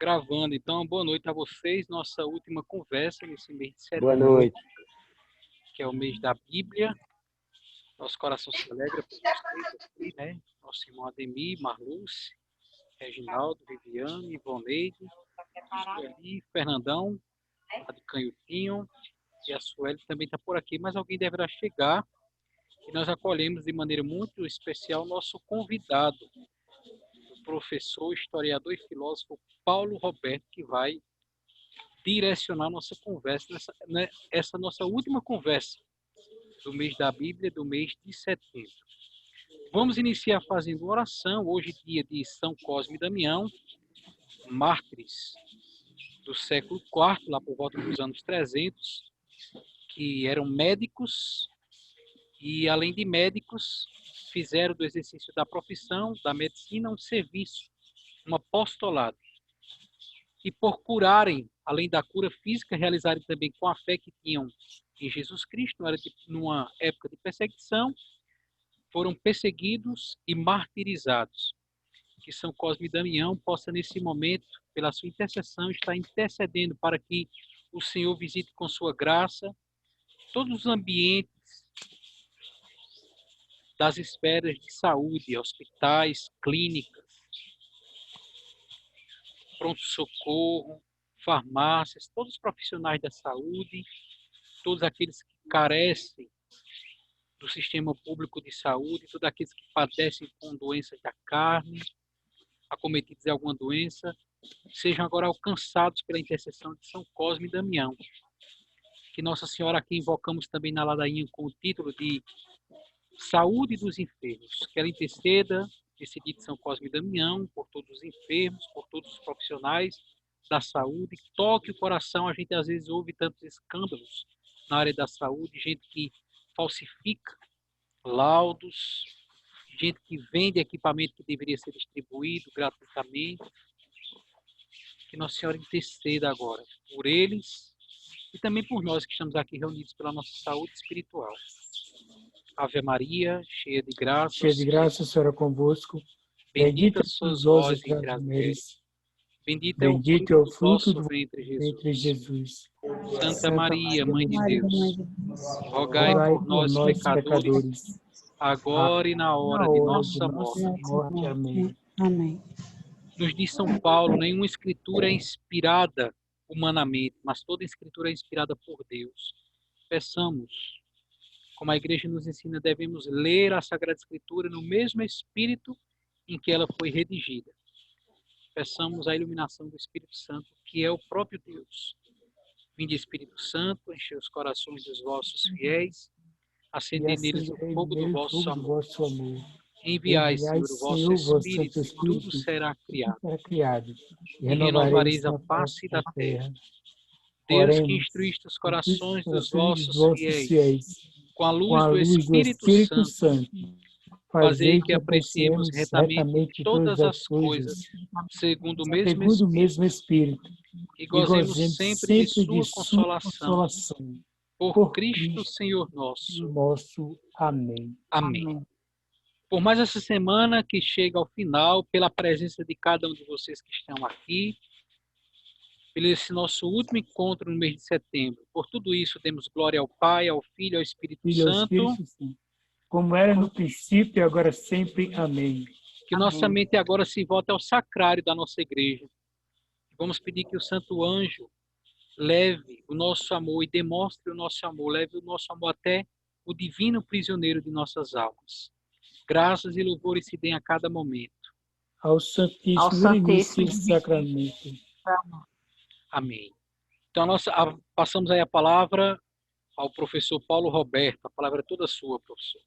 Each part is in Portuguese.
Gravando, então, boa noite a vocês. Nossa última conversa nesse mês de Boa setembro, noite. que é o mês da Bíblia. Nosso coração se alegra por vocês aqui, né? Nosso irmão Ademir, Marluce, Reginaldo, Viviane, Ivoneide, Sueli, Fernandão, a de Canhotinho, e a Sueli também está por aqui, mas alguém deverá chegar. E nós acolhemos de maneira muito especial nosso convidado, o professor, historiador e filósofo Paulo Roberto, que vai direcionar nossa conversa, essa nossa última conversa do mês da Bíblia, do mês de setembro. Vamos iniciar fazendo oração, hoje dia de São Cosme e Damião, mártires do século IV, lá por volta dos anos 300, que eram médicos e, além de médicos, fizeram do exercício da profissão, da medicina, um serviço, um apostolado. E por curarem, além da cura física, realizarem também com a fé que tinham em Jesus Cristo, era numa época de perseguição, foram perseguidos e martirizados. Que São Cosme e Damião possa, nesse momento, pela sua intercessão, estar intercedendo para que o Senhor visite com sua graça todos os ambientes das esferas de saúde, hospitais, clínicas, pronto-socorro, farmácias, todos os profissionais da saúde, todos aqueles que carecem do sistema público de saúde, todos aqueles que padecem com doenças da carne, acometidos de alguma doença, sejam agora alcançados pela intercessão de São Cosme e Damião. Que Nossa Senhora, aqui invocamos também na ladainha com o título de Saúde dos Enfermos, que ela interceda, decidi de São Cosme e Damião, por todos os enfermos, por todos os profissionais da saúde, toque o coração. A gente às vezes ouve tantos escândalos na área da saúde, gente que falsifica laudos, gente que vende equipamento que deveria ser distribuído gratuitamente. Que Nossa Senhora interceda agora por eles e também por nós que estamos aqui reunidos pela nossa saúde espiritual. Ave Maria, cheia de graça, o Senhor é convosco. bendita sois vós entre as mulheres. Bendito é o Bendito é o fruto do fruto vosso do ventre, ventre, Jesus. Jesus. Santa Maria, Mãe de Maria, Mãe Deus, de Deus, rogai Rogai por por nós, nós, pecadores, agora e na hora na de hora de nossa nossa morte. morte. Amém. Amém. Nos diz São Paulo, nenhuma escritura é inspirada humanamente, mas toda escritura é inspirada por Deus. Peçamos, como a igreja nos ensina, devemos ler a Sagrada Escritura no mesmo espírito em que ela foi redigida. Peçamos a iluminação do Espírito Santo, que é o próprio Deus. Vinde, Espírito Santo, enche os corações dos vossos fiéis, acendei neles o fogo do vosso amor. Enviai, Senhor, o vosso Espírito, e tudo será criado. E renovareis a face da terra. Deus, que instruíste os corações dos vossos fiéis, com a luz do Espírito Santo, fazei que apreciemos retamente todas as coisas, segundo o mesmo Espírito, e gozemos sempre de sua consolação. Por Cristo, Senhor nosso. Amém. Amém. Por mais essa semana que chega ao final, pela presença de cada um de vocês que estão aqui, pelo esse nosso último encontro no mês de setembro. Por tudo isso, demos glória ao Pai, ao Filho e ao Espírito Santo. Como era no princípio e agora sempre. Amém. Que nossa mente agora se volte ao sacrário da nossa igreja. Vamos pedir que o Santo Anjo leve o nosso amor e demonstre o nosso amor, leve o nosso amor até o divino prisioneiro de nossas almas. Graças e louvores se deem a cada momento. Ao Santíssimo Sacramento. Amém. Então, passamos aí a palavra ao professor Paulo Roberto. A palavra é toda sua, professor.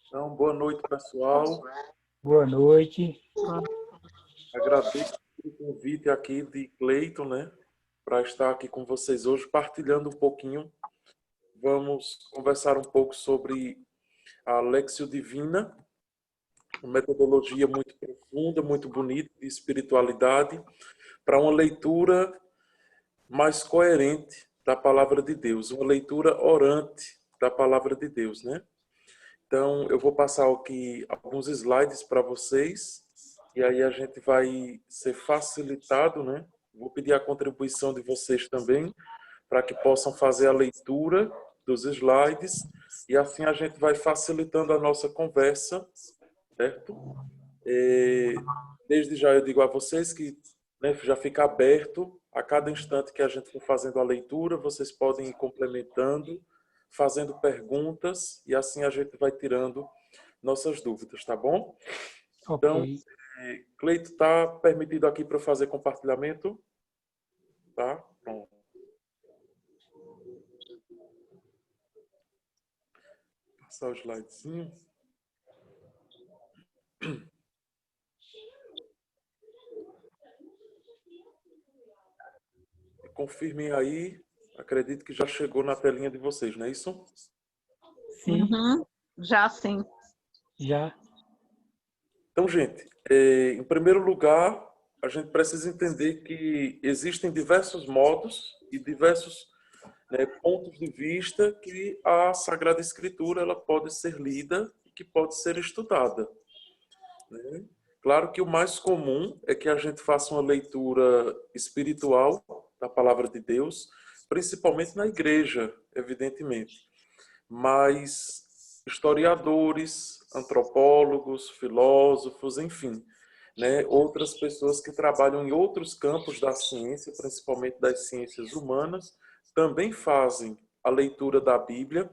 Então, boa noite, pessoal. Boa noite. Agradeço o convite aqui de Cleiton, né, para estar aqui com vocês hoje, partilhando um pouquinho. Vamos conversar um pouco sobre a Léxio Divina, uma metodologia muito profunda, muito bonita de espiritualidade, para uma leitura mais coerente da palavra de Deus, uma leitura orante da palavra de Deus, né? Então, eu vou passar aqui alguns slides para vocês e aí a gente vai ser facilitado, né? Vou pedir a contribuição de vocês também, para que possam fazer a leitura dos slides, e assim a gente vai facilitando a nossa conversa, certo? Desde já eu digo a vocês que, né, já fica aberto a cada instante que a gente for fazendo a leitura, vocês podem ir complementando, fazendo perguntas, e assim a gente vai tirando nossas dúvidas, tá bom? Então, Ok. Cleito, está permitido aqui para eu fazer compartilhamento? Tá? Pronto. Passar o slidezinho. Confirmem aí. Acredito que já chegou na telinha de vocês, não é isso? Sim, Uhum. Já sim. já. Então, gente, em primeiro lugar, a gente precisa entender que existem diversos modos e diversos, né, pontos de vista que a Sagrada Escritura ela pode ser lida e que pode ser estudada, né? Claro que o mais comum é que a gente faça uma leitura espiritual da palavra de Deus, principalmente na igreja, evidentemente. Mas historiadores, antropólogos, filósofos, enfim, né, outras pessoas que trabalham em outros campos da ciência, principalmente das ciências humanas, também fazem a leitura da Bíblia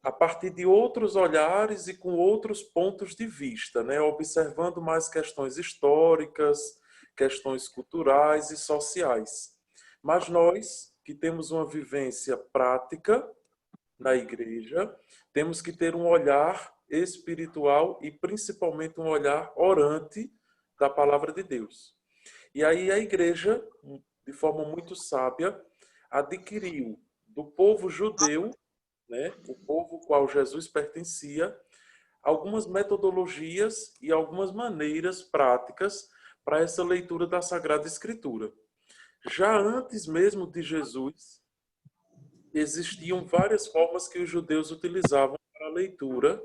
a partir de outros olhares e com outros pontos de vista, né, observando mais questões históricas, questões culturais e sociais. Mas nós, que temos uma vivência prática na igreja, temos que ter um olhar espiritual e principalmente um olhar orante da palavra de Deus. E aí a igreja, de forma muito sábia, adquiriu do povo judeu, né, o povo ao qual Jesus pertencia, algumas metodologias e algumas maneiras práticas para essa leitura da Sagrada Escritura. Já antes mesmo de Jesus, existiam várias formas que os judeus utilizavam para a leitura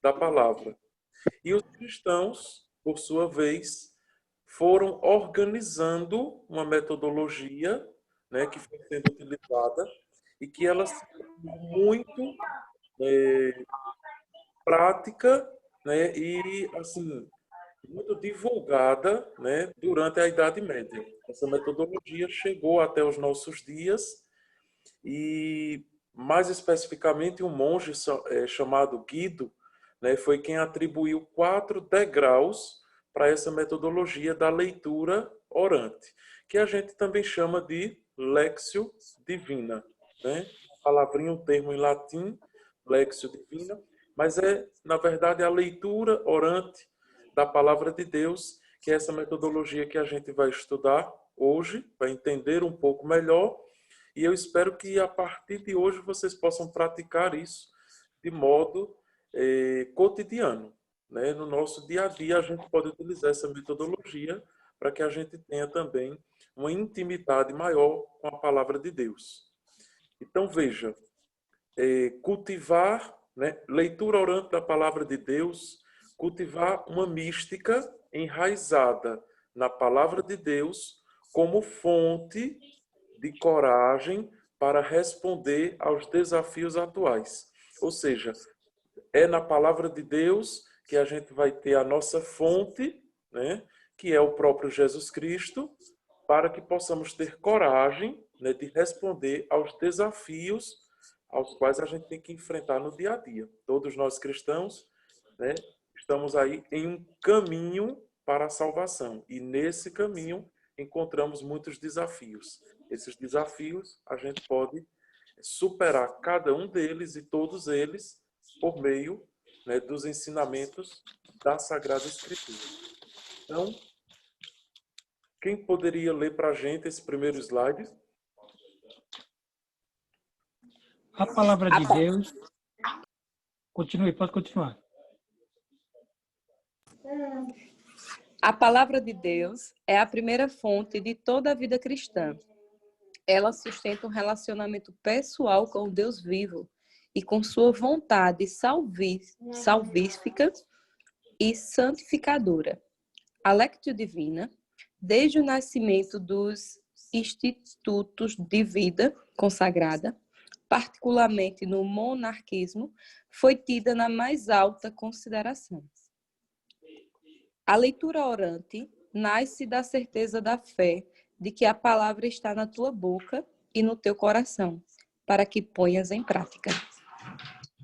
da palavra. E os cristãos, por sua vez, foram organizando uma metodologia, né, que foi sendo utilizada e que ela se tornou muito prática, né, e assim muito divulgada, né, durante a Idade Média. Essa metodologia chegou até os nossos dias e, mais especificamente, um monge chamado Guido, né, foi quem atribuiu 4 degraus para essa metodologia da leitura orante, que a gente também chama de Lexio Divina, né? Palavrinha, um termo em latim, Lexio Divina, mas na verdade, a leitura orante da palavra de Deus, que é essa metodologia que a gente vai estudar hoje, para entender um pouco melhor. E eu espero que a partir de hoje vocês possam praticar isso de modo cotidiano, né? No nosso dia a dia a gente pode utilizar essa metodologia para que a gente tenha também uma intimidade maior com a palavra de Deus. Então veja, cultivar, né, leitura orante da palavra de Deus, cultivar uma mística enraizada na palavra de Deus como fonte de coragem para responder aos desafios atuais. Ou seja, é na palavra de Deus que a gente vai ter a nossa fonte, né, que é o próprio Jesus Cristo, para que possamos ter coragem, né, de responder aos desafios aos quais a gente tem que enfrentar no dia a dia. Todos nós cristãos, né, estamos aí em um caminho para a salvação. E nesse caminho encontramos muitos desafios. Esses desafios a gente pode superar cada um deles e todos eles por meio, né, dos ensinamentos da Sagrada Escritura. Então, quem poderia ler para a gente esse primeiro slide? A palavra de Deus. Continue, pode continuar. A palavra de Deus é a primeira fonte de toda a vida cristã. Ela sustenta um relacionamento pessoal com o Deus vivo e com sua vontade salvífica e santificadora. A Lectio Divina, desde o nascimento dos institutos de vida consagrada, particularmente no monarquismo, foi tida na mais alta consideração. A leitura orante nasce da certeza da fé de que a palavra está na tua boca e no teu coração, para que ponhas em prática.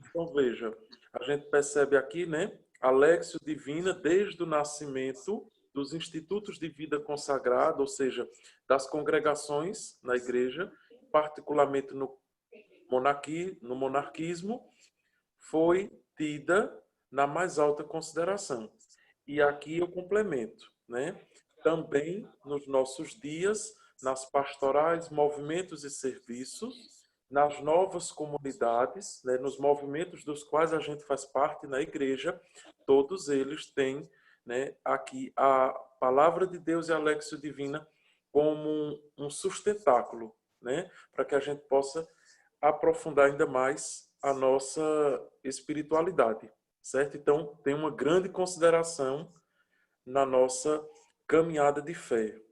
Então, veja, a gente percebe aqui, né, a Lectio Divina desde o nascimento dos institutos de vida consagrada, ou seja, das congregações na igreja, particularmente no monarquismo, foi tida na mais alta consideração. E aqui eu complemento, né? Também nos nossos dias, nas pastorais, movimentos e serviços, nas novas comunidades, né, nos movimentos dos quais a gente faz parte na igreja, todos eles têm, né, aqui a palavra de Deus e a Lectio Divina como um sustentáculo, né, para que a gente possa aprofundar ainda mais a nossa espiritualidade, certo? Então, tem uma grande consideração na nossa caminhada de fé.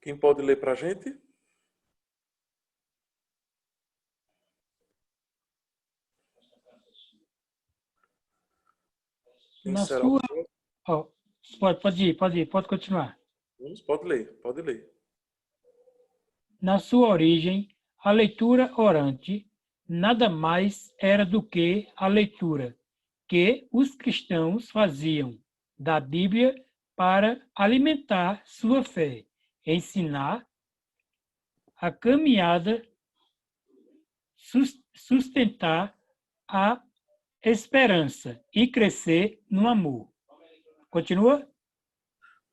Quem pode ler para a gente? Quem Na será o sua... próximo? ó, pode continuar. Pode ler. Na sua origem, a leitura orante nada mais era do que a leitura que os cristãos faziam da Bíblia para alimentar sua fé, ensinar a caminhada, sustentar a esperança e crescer no amor. Continua?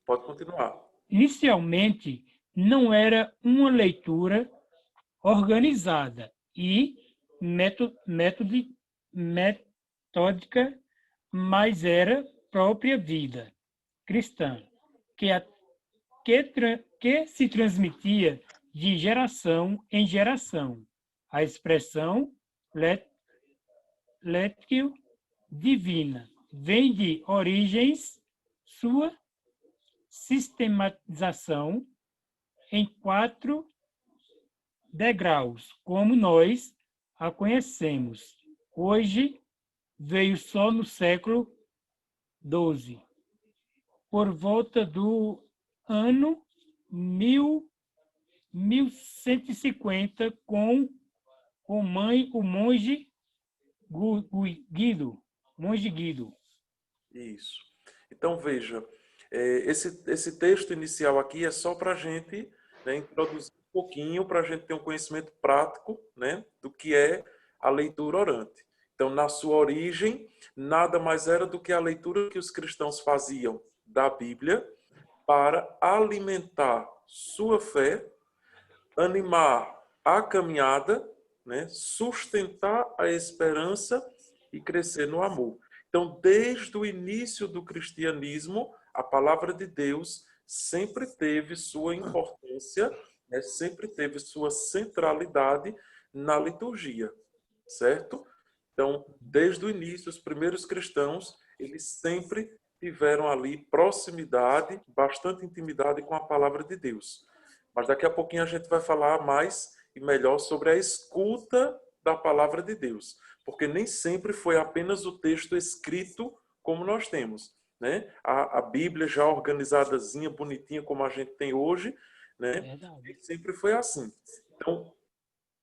Pode continuar. Inicialmente, não era uma leitura organizada e metódica, mas era própria vida cristã, que se transmitia de geração em geração. A expressão Lectio Divina vem de origens, sua sistematização em 4 degraus, como nós a conhecemos. Hoje veio só no século XII, por volta do ano 1150, com o monge Guido. Isso. Então, veja, esse texto inicial aqui é só para a gente, né, introduzir um pouquinho, para a gente ter um conhecimento prático, né, do que é a leitura orante. Então, na sua origem, nada mais era do que a leitura que os cristãos faziam da Bíblia para alimentar sua fé, animar a caminhada, né, sustentar a esperança e crescer no amor. Então, desde o início do cristianismo, a palavra de Deus sempre teve sua importância, né, sempre teve sua centralidade na liturgia, certo? Então, desde o início, os primeiros cristãos, eles sempre tiveram ali proximidade, bastante intimidade com a palavra de Deus. Mas daqui a pouquinho a gente vai falar mais e melhor sobre a escuta da palavra de Deus. Porque nem sempre foi apenas o texto escrito como nós temos, né? A Bíblia já organizadazinha, bonitinha como a gente tem hoje, né? Sempre foi assim. Então,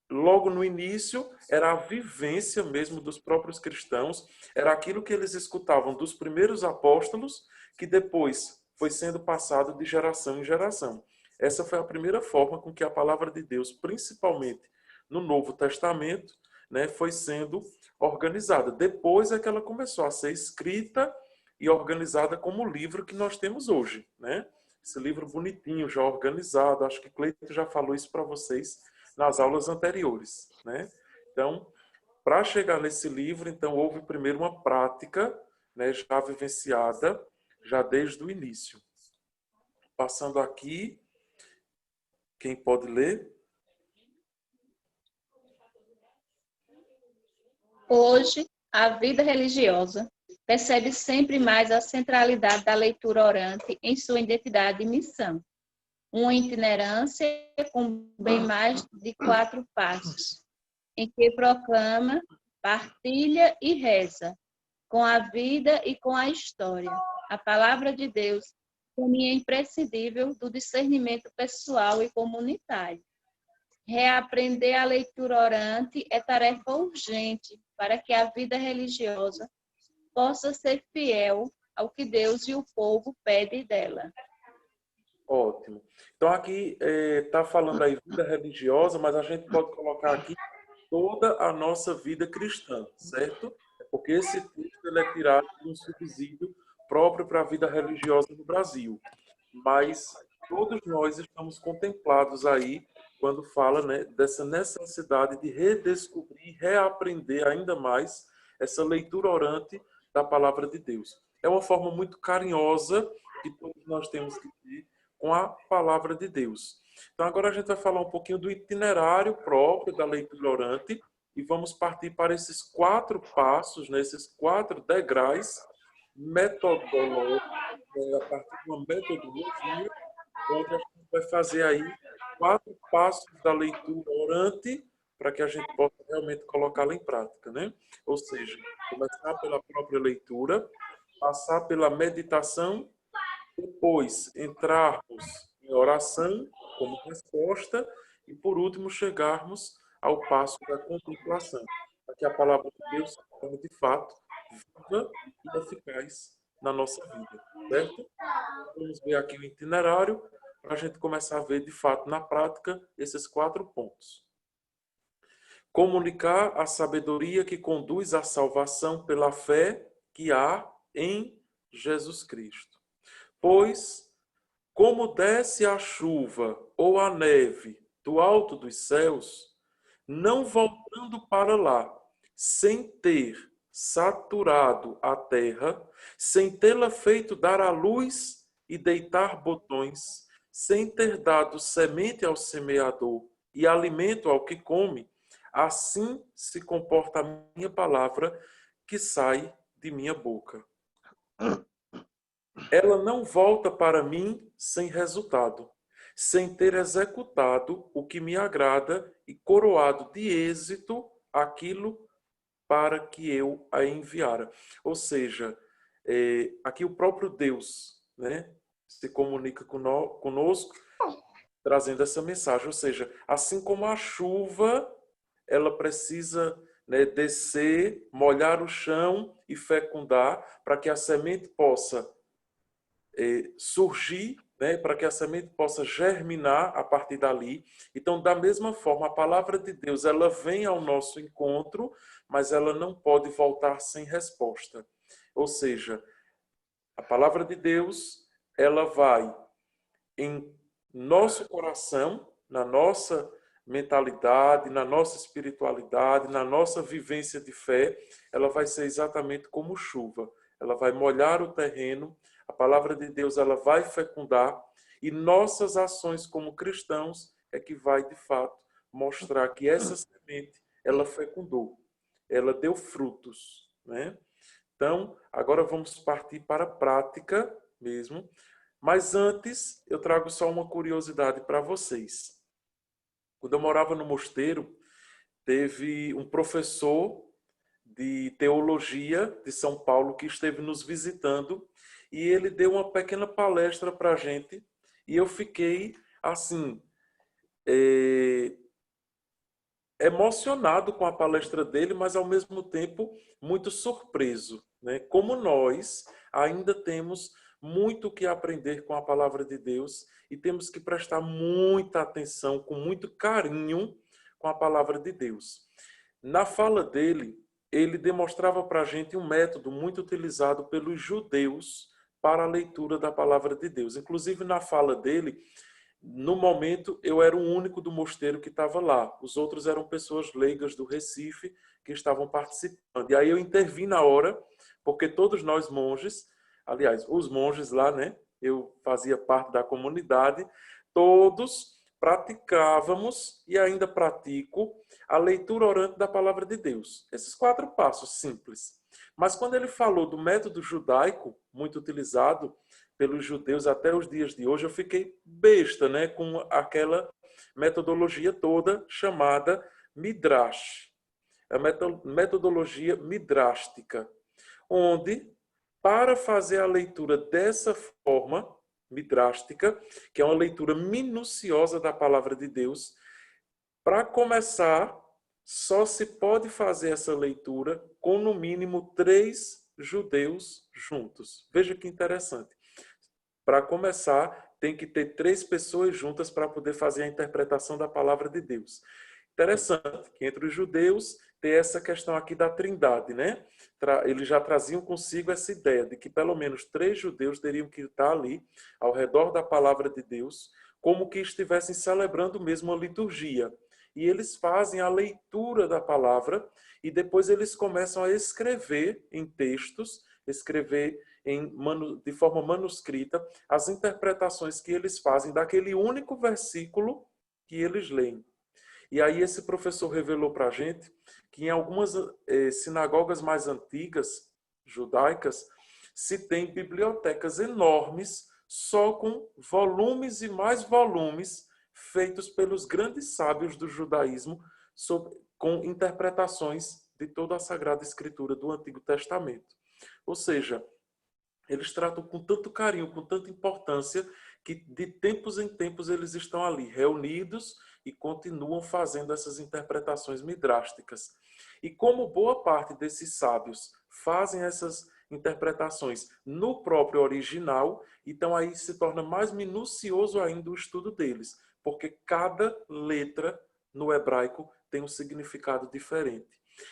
logo no início, era a vivência mesmo dos próprios cristãos, era aquilo que eles escutavam dos primeiros apóstolos, que depois foi sendo passado de geração em geração. Essa foi a primeira forma com que a palavra de Deus, principalmente no Novo Testamento, né, foi sendo organizada. Depois é que ela começou a ser escrita e organizada como o livro que nós temos hoje, né? Esse livro bonitinho, já organizado. Acho que Cleiton já falou isso para vocês nas aulas anteriores, né? Então, para chegar nesse livro, então houve primeiro uma prática, né, já vivenciada, já desde o início. Passando aqui, quem pode ler? Hoje, a vida religiosa percebe sempre mais a centralidade da leitura orante em sua identidade e missão. Uma itinerância com bem mais de 4 passos, em que proclama, partilha e reza, com a vida e com a história. A palavra de Deus, caminho imprescindível do discernimento pessoal e comunitário. Reaprender a leitura orante é tarefa urgente para que a vida religiosa possa ser fiel ao que Deus e o povo pedem dela. Ótimo. Então aqui está falando aí vida religiosa, mas a gente pode colocar aqui toda a nossa vida cristã, certo? Porque esse texto ele é tirado de um subsídio próprio para a vida religiosa no Brasil. Mas todos nós estamos contemplados aí quando fala, né, dessa necessidade de redescobrir, reaprender ainda mais essa leitura orante da palavra de Deus. É uma forma muito carinhosa que todos nós temos que ter com a palavra de Deus. Então agora a gente vai falar um pouquinho do itinerário próprio da leitura orante e vamos partir para esses 4 passos, né, esses 4 degraus metodológicos, a partir de uma metodologia, onde a gente vai fazer aí 4 passos da leitura orante para que a gente possa realmente colocá-la em prática, né? Ou seja, começar pela própria leitura, passar pela meditação, depois entrarmos em oração como resposta e, por último, chegarmos ao passo da contemplação, para que a palavra de Deus se torne, de fato, viva e eficaz na nossa vida, certo? Vamos ver aqui o itinerário para a gente começar a ver, de fato, na prática, esses 4 pontos. Comunicar a sabedoria que conduz à salvação pela fé que há em Jesus Cristo. Pois, como desce a chuva ou a neve do alto dos céus, não voltando para lá, sem ter saturado a terra, sem tê-la feito dar à luz e deitar botões, sem ter dado semente ao semeador e alimento ao que come, assim se comporta a minha palavra que sai de minha boca. Ela não volta para mim sem resultado, sem ter executado o que me agrada e coroado de êxito aquilo para que eu a enviara. Ou seja, aqui o próprio Deus, né, se comunica conosco, trazendo essa mensagem. Ou seja, assim como a chuva, ela precisa, né, descer, molhar o chão e fecundar para que a semente possa surgir, né, para que a semente possa germinar a partir dali. Então, da mesma forma, a palavra de Deus, ela vem ao nosso encontro, mas ela não pode voltar sem resposta. Ou seja, a palavra de Deus, ela vai em nosso coração, na nossa mentalidade, na nossa espiritualidade, na nossa vivência de fé, ela vai ser exatamente como chuva. Ela vai molhar o terreno, a palavra de Deus ela vai fecundar e nossas ações como cristãos é que vai, de fato, mostrar que essa semente, ela fecundou, ela deu frutos, né? Então, agora vamos partir para a prática mesmo. Mas antes, eu trago só uma curiosidade para vocês. Quando eu morava no mosteiro, teve um professor de teologia de São Paulo que esteve nos visitando e ele deu uma pequena palestra para a gente e eu fiquei, assim, emocionado com a palestra dele, mas ao mesmo tempo muito surpreso, né? Como nós ainda temos muito o que aprender com a palavra de Deus e temos que prestar muita atenção, com muito carinho com a palavra de Deus. Na fala dele, ele demonstrava para a gente um método muito utilizado pelos judeus para a leitura da palavra de Deus. Inclusive, na fala dele, no momento, eu era o único do mosteiro que estava lá. Os outros eram pessoas leigas do Recife que estavam participando. E aí eu intervim na hora, porque todos nós monges, aliás, os monges lá, né? Eu fazia parte da comunidade, todos praticávamos e ainda pratico a leitura orante da palavra de Deus. Esses 4 passos simples. Mas quando ele falou do método judaico, muito utilizado pelos judeus até os dias de hoje, eu fiquei besta, né, com aquela metodologia toda chamada Midrash, a metodologia midrástica, onde, para fazer a leitura dessa forma midrástica, que é uma leitura minuciosa da palavra de Deus, para começar, só se pode fazer essa leitura com no mínimo 3 judeus juntos. Veja que interessante. Para começar, tem que ter 3 pessoas juntas para poder fazer a interpretação da palavra de Deus. Interessante que entre os judeus tem essa questão aqui da trindade, né? Eles já traziam consigo essa ideia de que pelo menos 3 judeus teriam que estar ali, ao redor da palavra de Deus, como que estivessem celebrando mesmo a liturgia. E eles fazem a leitura da palavra e depois eles começam a escrever em textos, escrever de forma manuscrita as interpretações que eles fazem daquele único versículo que eles leem. E aí esse professor revelou para a gente que em algumas sinagogas mais antigas, judaicas, se tem bibliotecas enormes só com volumes e mais volumes feitos pelos grandes sábios do judaísmo com interpretações de toda a Sagrada Escritura do Antigo Testamento. Ou seja, eles tratam com tanto carinho, com tanta importância, que de tempos em tempos eles estão ali reunidos e continuam fazendo essas interpretações midrásticas. E como boa parte desses sábios fazem essas interpretações no próprio original, então aí se torna mais minucioso ainda o estudo deles, porque cada letra no hebraico tem um significado diferente.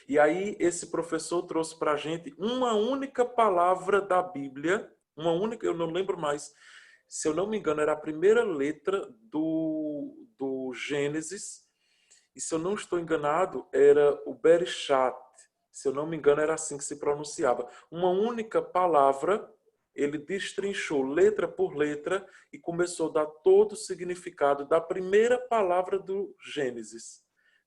E aí esse professor trouxe para a gente uma única palavra da Bíblia, uma única, eu não lembro mais, se eu não me engano, era a primeira letra do Gênesis, e se eu não estou enganado, era o Berishat, se eu não me engano, era assim que se pronunciava. Uma única palavra, ele destrinchou letra por letra e começou a dar todo o significado da primeira palavra do Gênesis.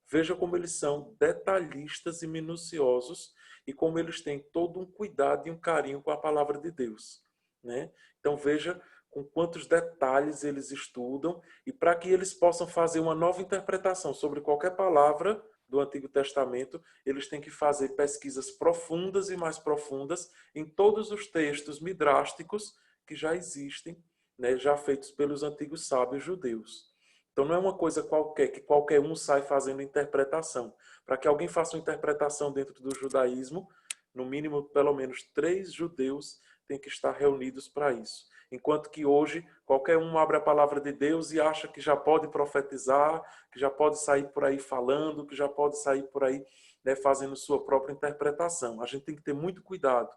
Veja como eles são detalhistas e minuciosos e como eles têm todo um cuidado e um carinho com a palavra de Deus, né? Então veja com quantos detalhes eles estudam e para que eles possam fazer uma nova interpretação sobre qualquer palavra do Antigo Testamento, eles têm que fazer pesquisas profundas e mais profundas em todos os textos midrásticos que já existem, né, já feitos pelos antigos sábios judeus. Então não é uma coisa qualquer, que qualquer um sai fazendo interpretação. Para que alguém faça uma interpretação dentro do judaísmo, no mínimo, pelo menos 3 judeus têm que estar reunidos para isso. Enquanto que hoje, qualquer um abre a palavra de Deus e acha que já pode profetizar, que já pode sair por aí falando, que já pode sair por aí, né, fazendo sua própria interpretação. A gente tem que ter muito cuidado,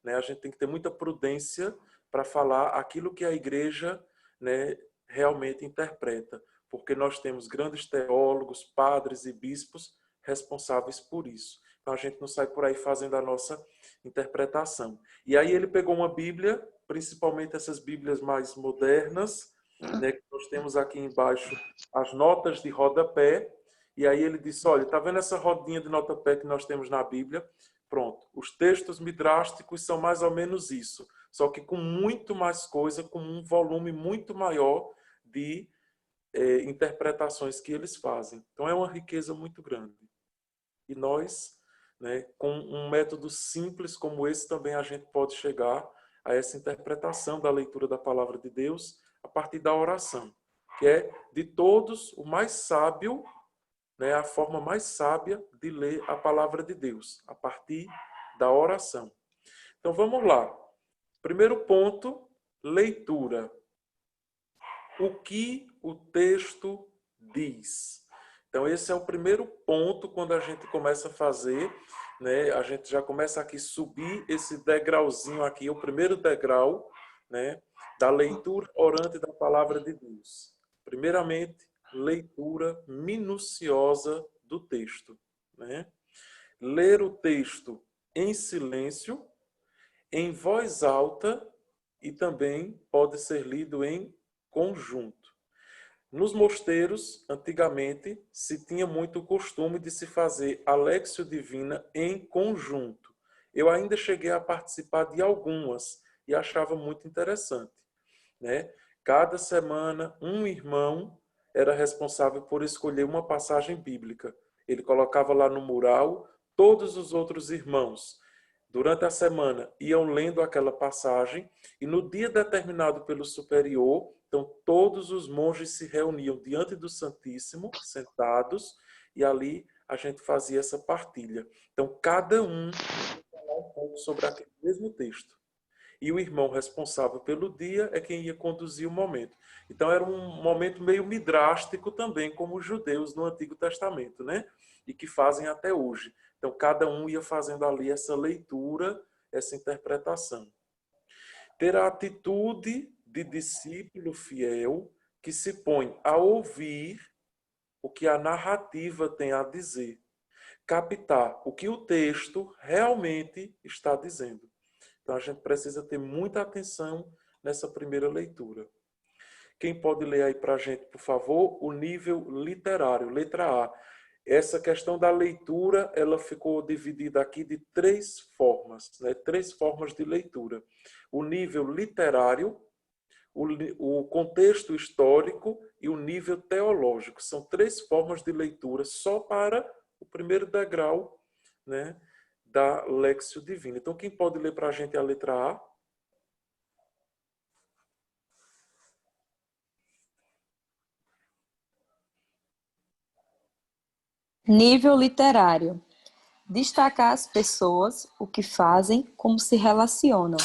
né? A gente tem que ter muita prudência para falar aquilo que a igreja, né, realmente interpreta. Porque nós temos grandes teólogos, padres e bispos responsáveis por isso. Então a gente não sai por aí fazendo a nossa interpretação. E aí ele pegou uma Bíblia, principalmente essas Bíblias mais modernas, né, que nós temos aqui embaixo as notas de rodapé, e aí ele disse, olha, está vendo essa rodinha de rodapé que nós temos na Bíblia? Pronto, os textos midrásticos são mais ou menos isso, só que com muito mais coisa, com um volume muito maior de interpretações que eles fazem. Então é uma riqueza muito grande. E nós, né, com um método simples como esse, também a gente pode chegar a essa interpretação da leitura da palavra de Deus a partir da oração, que é de todos o mais sábio, né, a forma mais sábia de ler a palavra de Deus, a partir da oração. Então vamos lá. Primeiro ponto, leitura. O que o texto diz? Então esse é o primeiro ponto quando a gente começa a fazer, né? A gente já começa aqui a subir esse degrauzinho aqui, o primeiro degrau, né, da leitura orante da palavra de Deus. Primeiramente, leitura minuciosa do texto, né? Ler o texto em silêncio, em voz alta e também pode ser lido em conjunto. Nos mosteiros, antigamente, se tinha muito o costume de se fazer a Léxio Divina em conjunto. Eu ainda cheguei a participar de algumas e achava muito interessante, né? Cada semana, um irmão era responsável por escolher uma passagem bíblica. Ele colocava lá no mural, todos os outros irmãos, durante a semana, iam lendo aquela passagem e no dia determinado pelo superior, então todos os monges se reuniam diante do Santíssimo, sentados, e ali a gente fazia essa partilha. Então, cada um falava um pouco sobre aquele mesmo texto. E o irmão responsável pelo dia é quem ia conduzir o momento. Então era um momento meio midrástico também, como os judeus no Antigo Testamento, né? E que fazem até hoje. Então cada um ia fazendo ali essa leitura, essa interpretação. Ter a atitude de discípulo fiel que se põe a ouvir o que a narrativa tem a dizer. Captar o que o texto realmente está dizendo. Então, a gente precisa ter muita atenção nessa primeira leitura. Quem pode ler aí para a gente, por favor, o nível literário, letra A. Essa questão da leitura, ela ficou dividida aqui de 3 formas, né? 3 formas de leitura. O nível literário, o contexto histórico e o nível teológico. São 3 formas de leitura só para o primeiro degrau, né, da Léxio Divina. Então, quem pode ler para a gente a letra A? Nível literário. Destacar as pessoas, o que fazem, como se relacionam.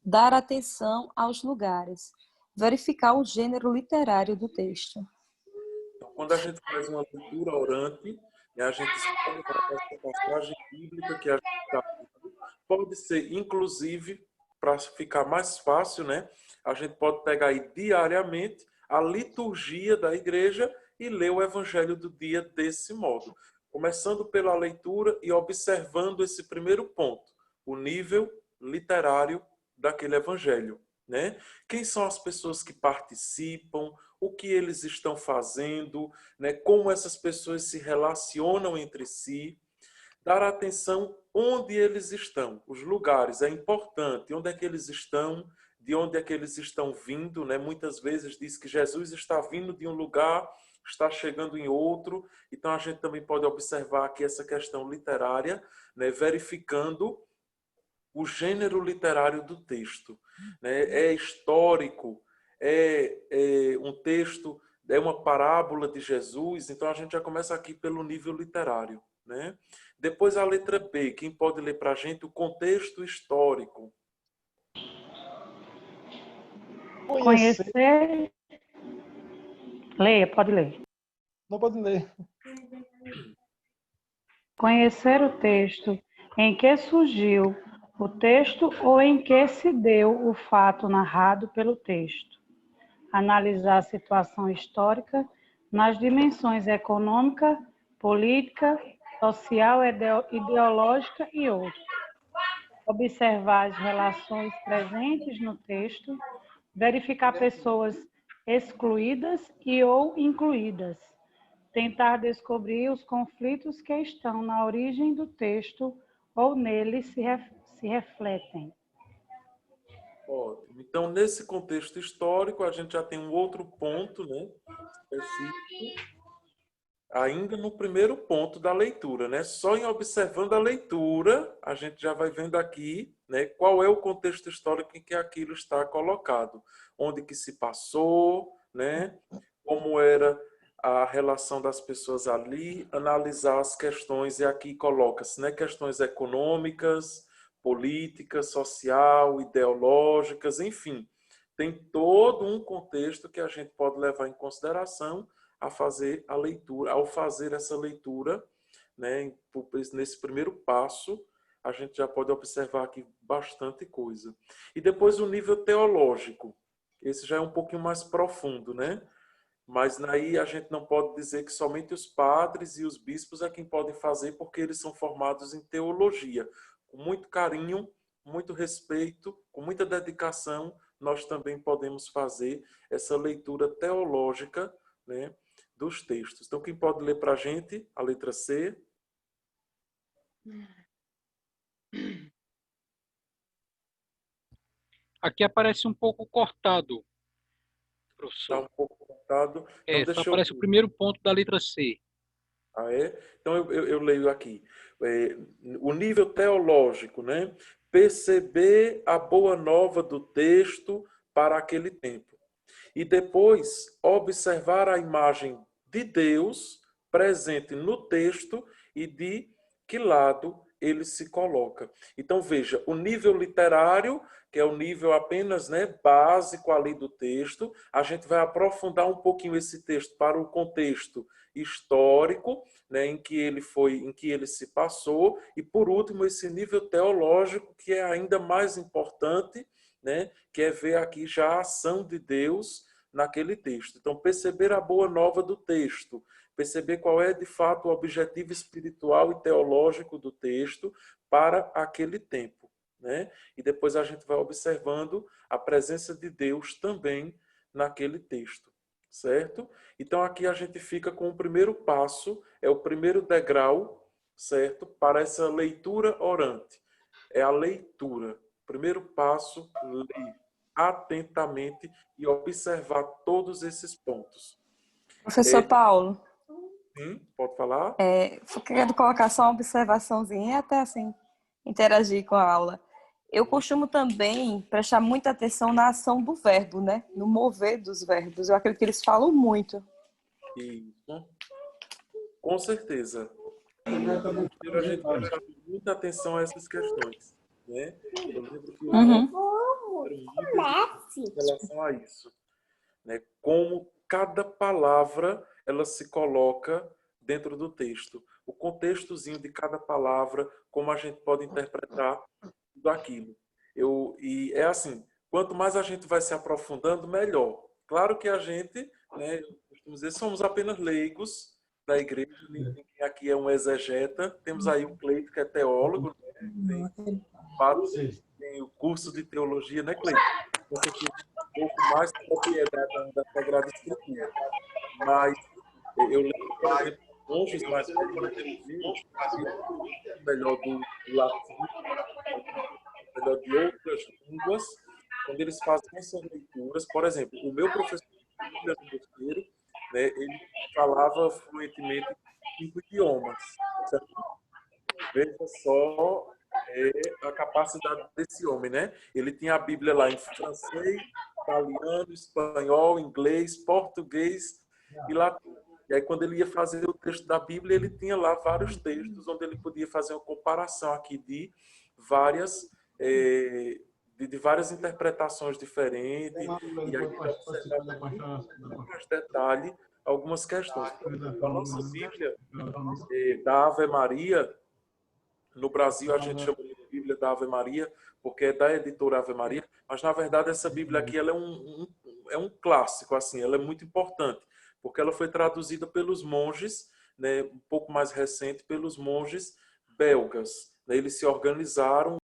Dar atenção aos lugares. Verificar o gênero literário do texto. Então, quando a gente faz uma leitura orante, a gente escolhe para essa passagem bíblica que a gente está lendo. Pode ser, inclusive, para ficar mais fácil, né? A gente pode pegar aí diariamente a liturgia da igreja e ler o evangelho do dia desse modo. Começando pela leitura e observando esse primeiro ponto, o nível literário daquele evangelho, né? Quem são as pessoas que participam, o que eles estão fazendo, né? Como essas pessoas se relacionam entre si, dar atenção onde eles estão, os lugares, é importante, onde é que eles estão, de onde é que eles estão vindo, né? Muitas vezes diz que Jesus está vindo de um lugar, está chegando em outro, então a gente também pode observar aqui essa questão literária, né? Verificando o gênero literário do texto, né? É histórico, é um texto, é uma parábola de Jesus, então a gente já começa aqui pelo nível literário, né? Depois a letra B, quem pode ler para a gente o contexto histórico? Conhecer. Leia, pode ler. Não pode ler. Conhecer o texto em que surgiu o texto ou em que se deu o fato narrado pelo texto. Analisar a situação histórica nas dimensões econômica, política, social, ideológica e outras. Observar as relações presentes no texto, verificar pessoas excluídas e ou incluídas, tentar descobrir os conflitos que estão na origem do texto ou nele se refletem. Ótimo. Então, nesse contexto histórico, a gente já tem um outro ponto, né, específico, ainda no primeiro ponto da leitura, né? Só em observando a leitura, a gente já vai vendo aqui, né, qual é o contexto histórico em que aquilo está colocado, onde que se passou, né? Como era a relação das pessoas ali, analisar as questões, e aqui coloca-se, né, questões econômicas, políticas, social, ideológicas, enfim. Tem todo um contexto que a gente pode levar em consideração a fazer a leitura, ao fazer essa leitura, né, nesse primeiro passo, a gente já pode observar aqui bastante coisa. E depois o nível teológico. Esse já é um pouquinho mais profundo, né? Mas aí a gente não pode dizer que somente os padres e os bispos é quem podem fazer, porque eles são formados em teologia. Com muito carinho, muito respeito, com muita dedicação, nós também podemos fazer essa leitura teológica, né, dos textos. Então, quem pode ler para a gente a letra C? Aqui aparece um pouco cortado, Está professor. um pouco cortado. Então, Só deixa eu... aparece o primeiro ponto da letra C. Ah, é? Então, eu leio aqui. O nível teológico, né? Perceber a boa nova do texto para aquele tempo. E depois, observar a imagem de Deus presente no texto e de que lado ele se coloca. Então, veja, o nível literário, que é o nível apenas, né, básico ali do texto, a gente vai aprofundar um pouquinho esse texto para o contexto histórico, né, em que ele foi, em que ele se passou, e por último esse nível teológico que é ainda mais importante, né, que é ver aqui já a ação de Deus naquele texto. Então, perceber a boa nova do texto, perceber qual é de fato o objetivo espiritual e teológico do texto para aquele tempo, né? E depois a gente vai observando a presença de Deus também naquele texto, certo? Então aqui a gente fica com o primeiro passo, é o primeiro degrau, certo? Para essa leitura orante. É a leitura. Primeiro passo, ler atentamente e observar todos esses pontos. Professor Paulo, Sim, pode falar? quero colocar só uma observaçãozinha e até assim interagir com a aula. Eu costumo também prestar muita atenção na ação do verbo, né? No mover dos verbos. Eu acredito que eles falam muito. Isso. Com certeza. A gente presta muita atenção a essas questões, né? Eu lembro que eu Uhum. em relação a isso, né? Como cada palavra ela se coloca dentro do texto, o contextozinho de cada palavra, como a gente pode interpretar tudo aquilo. E é assim, quanto mais a gente vai se aprofundando, melhor. Claro que a gente, né, eu costumo dizer, somos apenas leigos da igreja, ninguém aqui é um exegeta. Temos aí o Cleito, que é teólogo, né? Tem o curso de teologia, né, Cleito? Você tem um pouco mais de propriedade da Sagrada Escritura. Mas eu lembro, por exemplo, monges mais velhos melhor do latim, melhor de outras línguas, quando eles fazem essas leituras. Por exemplo, o meu professor de Bíblia no Mosteiro, né, ele falava fluentemente 5 idiomas. Certo? Veja só a capacidade desse homem, né? Ele tinha a Bíblia lá em francês, italiano, espanhol, inglês, português e latim. E aí, quando ele ia fazer o texto da Bíblia, ele tinha lá vários textos onde ele podia fazer uma comparação aqui de várias de várias interpretações diferentes, e aí ele observava com mais detalhe algumas questões. Por exemplo, a nossa Bíblia da Ave Maria, no Brasil a gente chama de Bíblia da Ave Maria, porque é da editora Ave Maria, mas na verdade essa Bíblia aqui ela é um clássico, assim, ela é muito importante, porque ela foi traduzida pelos monges, né, um pouco mais recente, pelos monges belgas. Né, eles se organizaram